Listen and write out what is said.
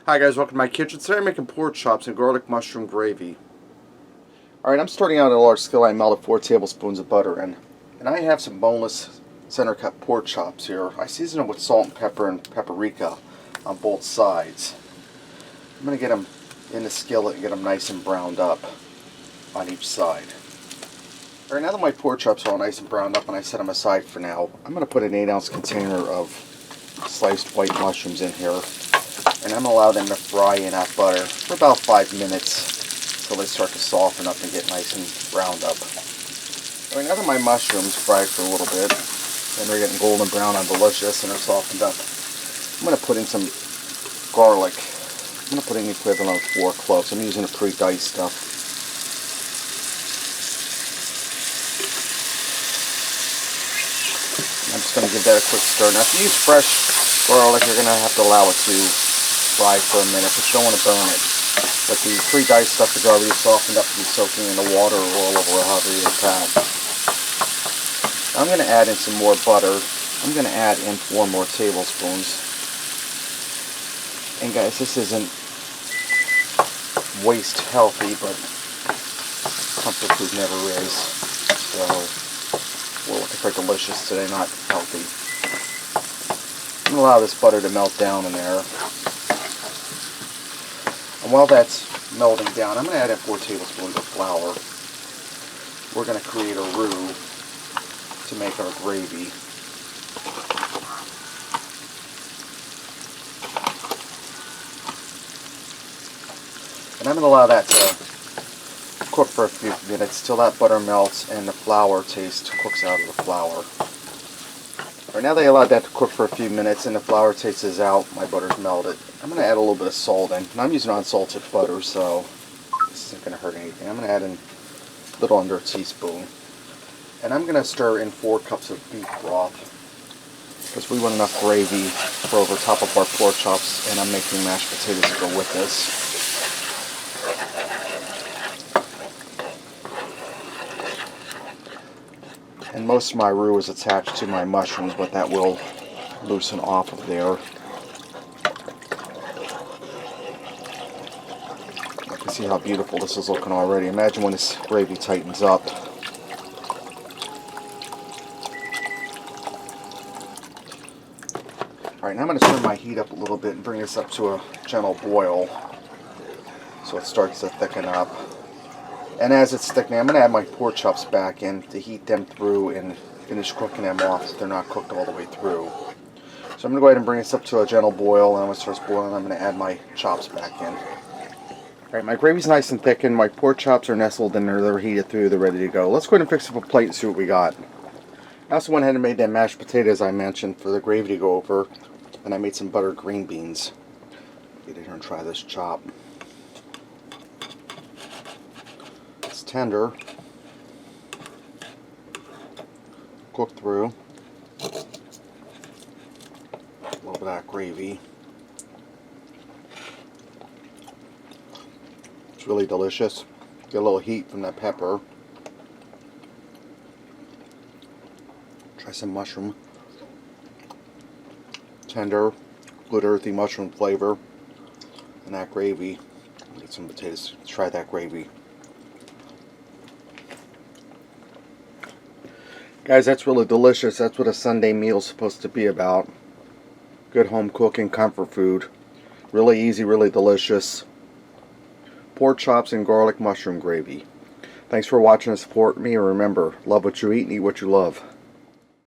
Hi guys, welcome to my kitchen. Today I'm making pork chops and garlic mushroom gravy. Alright, I'm starting out in a large skillet. I melted 4 tablespoons of butter in. And I have some boneless center cut pork chops here. I season them with salt and pepper and paprika on both sides. I'm going to get them in the skillet and get them nice and browned up on each side. Alright, now that my pork chops are all nice and browned up and I set them aside for now, I'm going to put an 8-ounce container of sliced white mushrooms in here. And I'm going to allow them to fry in hot butter for about 5 minutes until they start to soften up and get nice and browned up. Alright, now that my mushrooms fried for a little bit, and they're getting golden brown and delicious and they're softened up, I'm going to put in some garlic. I'm going to put in the equivalent of 4 cloves. I'm using the pre-diced stuff. I'm just going to give that a quick stir. Now if you use fresh garlic, you're going to have to allow it to fry for a minute, but you don't want to burn it. But the pre-diced stuff is already softened up to be soaking in the water or oil over however you pat. I'm going to add in some more butter. I'm going to add in 4 more tablespoons. And guys, this isn't waste healthy, but comfort food never is. So we're looking for delicious today, not healthy. I'm going to allow this butter to melt down in there. And while that's melting down, I'm going to add in 4 tablespoons of flour. We're going to create a roux to make our gravy. And I'm going to allow that to cook for a few minutes till that butter melts and the flour taste cooks out of the flour. Right now they allowed that to cook for a few minutes and the flour taste is out, my butter's melted. I'm going to add a little bit of salt in. And I'm using unsalted butter, so this isn't going to hurt anything. I'm going to add in a little under a teaspoon. And I'm going to stir in 4 cups of beef broth, because we want enough gravy for over top of our pork chops, and I'm making mashed potatoes to go with this. And most of my roux is attached to my mushrooms, but that will loosen off of there. You can see how beautiful this is looking already. Imagine when this gravy tightens up. Alright, now I'm going to turn my heat up a little bit and bring this up to a gentle boil so it starts to thicken up. And as it's thickening, I'm going to add my pork chops back in to heat them through and finish cooking them off if they're not cooked all the way through. So I'm going to go ahead and bring this up to a gentle boil, and when it starts boiling, I'm going to add my chops back in. Alright, my gravy's nice and thickened, my pork chops are nestled in there, they're heated through, they're ready to go. Let's go ahead and fix up a plate and see what we got. I also went ahead and made that mashed potatoes I mentioned for the gravy to go over, and I made some buttered green beans. Get in here and try this chop. Tender, cooked through, a little bit of that gravy. It's really delicious. Get a little heat from that pepper. Try some mushroom. Tender, good earthy mushroom flavor, and that gravy. Get some potatoes. Try that gravy. Guys, that's really delicious. That's what a Sunday meal is supposed to be about. Good home cooking, comfort food. Really easy, really delicious. Pork chops and garlic mushroom gravy. Thanks for watching and supporting me. And remember, love what you eat and eat what you love.